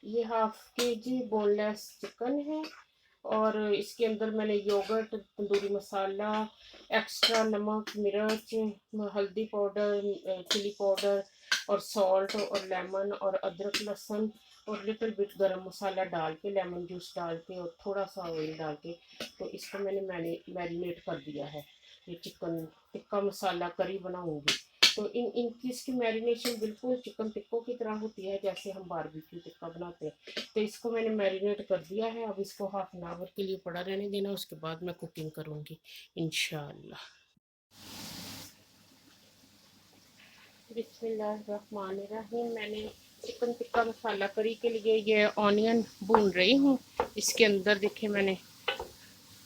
ये ½ kg boneless chicken है और इसके अंदर मैंने योगर्ट, तंदूरी मसाला, एक्स्ट्रा नमक, मिर्च, हल्दी पाउडर, चिली पाउडर और सॉल्ट और लेमन और अदरक लहसुन और लिटिल बिट गरम मसाला डाल के, लेमन जूस डाल के और थोड़ा सा ऑयल डाल के, तो इसको मैंने मैरिनेट कर दिया है। ये चिकन टिक्का मसाला करी बनाऊंगी, तो इनकी इसकी मैरिनेशन बिल्कुल चिकन टिक्कों की तरह होती है जैसे हम बारबेक्यू टिक्का बनाते हैं। तो इसको मैंने मैरिनेट कर दिया है। अब इसको ½ एन आवर के लिए पड़ा रहने देना, उसके बाद मैं कुकिंग करूँगी इंशाल्लाह। बिस्मिल्लाहिर्रहमानिर्रहीम। मैंने चिकन टिक्का मसाला करी के लिए ये ऑनियन भून रही हूँ। इसके अंदर देखिए मैंने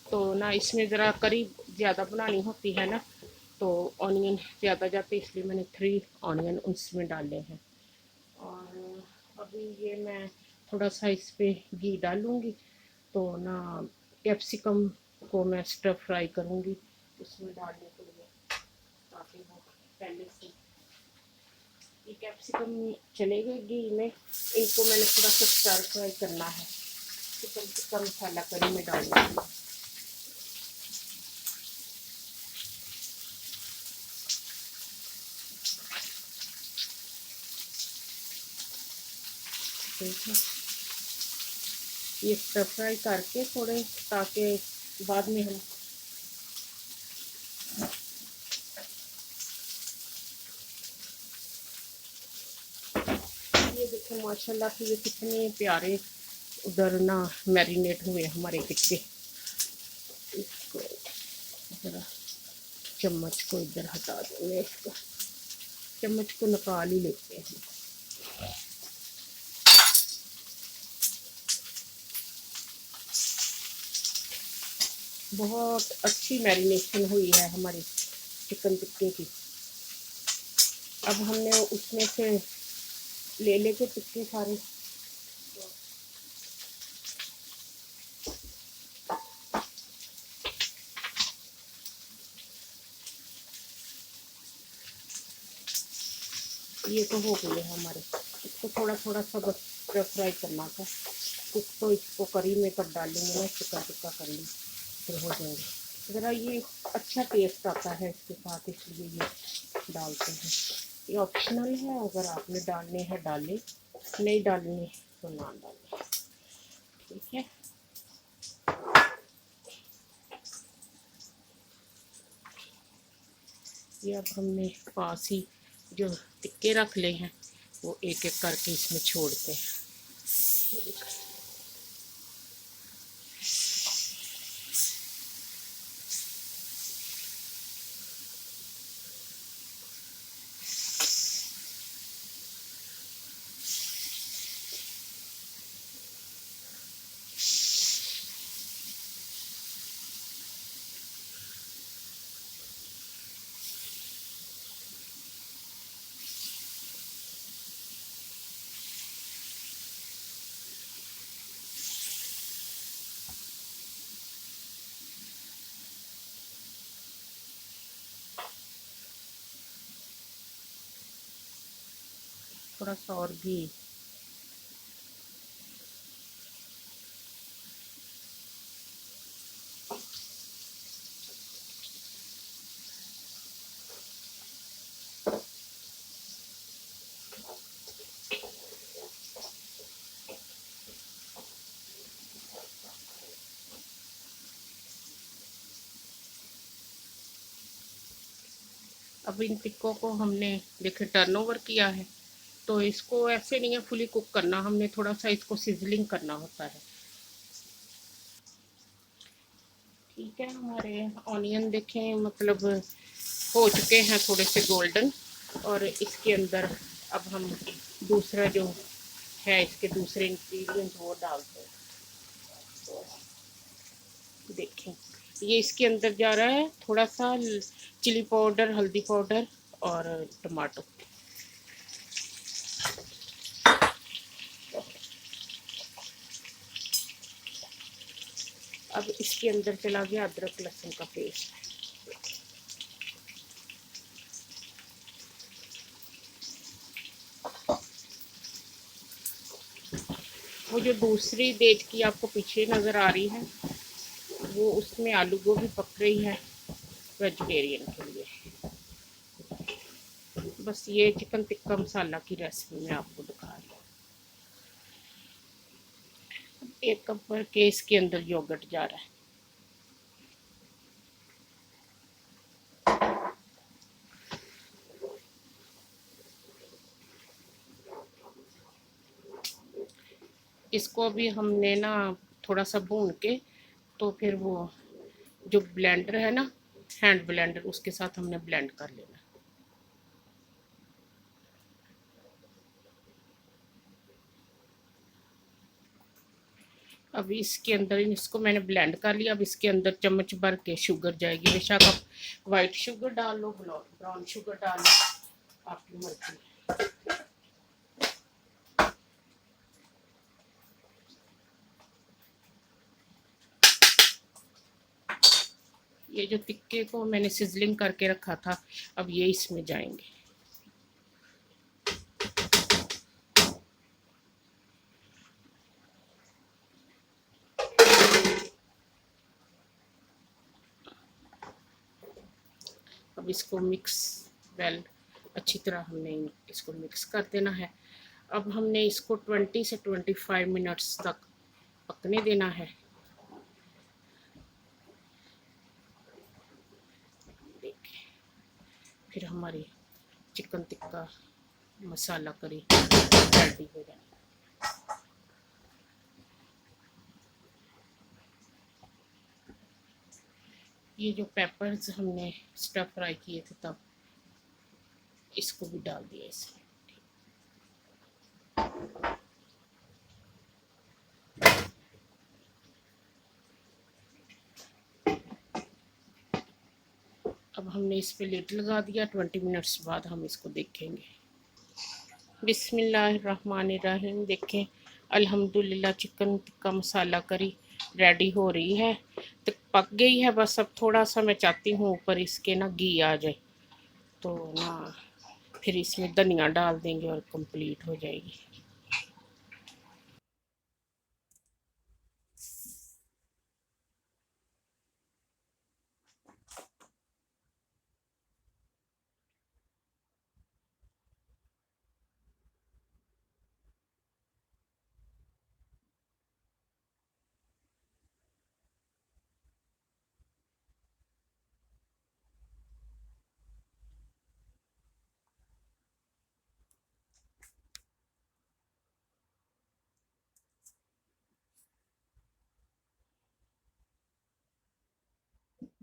तो ना, इसमें ज़रा करी ज़्यादा बनानी होती है ना, तो ऑनियन ज़्यादा जाते, इसलिए मैंने 3 ऑनियन उसमें डाले हैं। और अभी ये मैं थोड़ा सा इस पर घी डालूँगी, तो ना कैप्सिकम को मैं स्टर फ्राई करूँगी उसमें डालने के लिए, ताकि वो पहले से ये कैप्सिकम चले गए घी में। इनको मैंने थोड़ा सा स्टर फ्राई करना है, चिकन टिक्का मसाला करी में डालूँगी। ठीक है, ये स्टर फ्राई करके थोड़े, ताकि बाद में हम ये देखें माशाल्लाह से ये कितने प्यारे उधर ना मैरिनेट हुए हमारे टिक्के। इसको ज़रा चम्मच को इधर हटा देंगे, इसको चम्मच को निकाल ही लेते हैं। बहुत अच्छी मैरिनेशन हुई है हमारी चिकन टिक्के की। अब हमने उसमें से ले लेके टिक्के सारे, ये तो हो गए हमारे। इसको थोड़ा थोड़ा सा बस फ्राई करना था, कुछ तो इसको करी में कब डालेंगे ना, चिकन टिक्का करी फिर हो जाएगा। ज़रा ये अच्छा टेस्ट आता है इसके साथ, इसलिए ये डालते हैं। ये ऑप्शनल है, अगर आपने डालने हैं डालें, नहीं डालने तो ना डालें। ठीक है, ये अब हमने पास ही जो टिक्के रख ले हैं वो एक एक करके इसमें छोड़ते हैं। थोड़ा सा और घी, अब इन टिक्कों को हमने देखे टर्न ओवर किया है, तो इसको ऐसे नहीं है फुली कुक करना, हमने थोड़ा सा इसको सिजलिंग करना होता है। ठीक है, हमारे ऑनियन देखें मतलब हो चुके हैं थोड़े से गोल्डन, और इसके अंदर अब हम दूसरा जो है इसके दूसरे इंग्रेडिएंट वो डालते हैं। तो देखें ये इसके अंदर जा रहा है थोड़ा सा चिली पाउडर, हल्दी पाउडर और टमाटो। अब इसके अंदर चला गया अदरक लहसुन का पेस्ट। वो जो दूसरी देज की आपको पीछे नज़र आ रही है, वो उसमें आलू गोभी पक रही है वेजिटेरियन के लिए। बस ये चिकन टिक्का मसाला की रेसिपी मैं आपको दिखा रही हूँ। एक कप भर के इसके अंदर योगर्ट जा रहा है। इसको अभी हमने ना थोड़ा सा भून के, तो फिर वो जो ब्लेंडर है ना, हैंड ब्लेंडर, उसके साथ हमने ब्लेंड कर लेना। अब इसके अंदर इसको मैंने ब्लेंड कर लिया। अब इसके अंदर चम्मच भर के शुगर जाएगी। बेशक आप वाइट शुगर डाल लो, ब्राउन शुगर डाल लो, आपकी मर्जी। ये जो टिक्के को मैंने सिजलिंग करके रखा था, अब ये इसमें जाएंगे। अब इसको मिक्स वेल अच्छी तरह हमने इसको मिक्स कर देना है। अब हमने इसको 20 से 25 मिनट्स तक पकने देना है। देखिए, फिर हमारी चिकन टिक्का मसाला करी रेडी हो जाए। ये जो पेपर्स हमने स्टर फ्राई किए थे, तब इसको भी डाल दिया इसमें। अब हमने इस पे लिड लगा दिया। 20 मिनट्स बाद हम इसको देखेंगे। बिस्मिल्लाहिर्रहमानिर्रहीम। देखें, अल्हम्दुलिल्लाह चिकन टिक्का मसाला करी रेडी हो रही है, तो पक गई है। बस अब थोड़ा सा मैं चाहती हूँ ऊपर इसके ना घी आ जाए, तो ना फिर इसमें धनिया डाल देंगे और कंप्लीट हो जाएगी।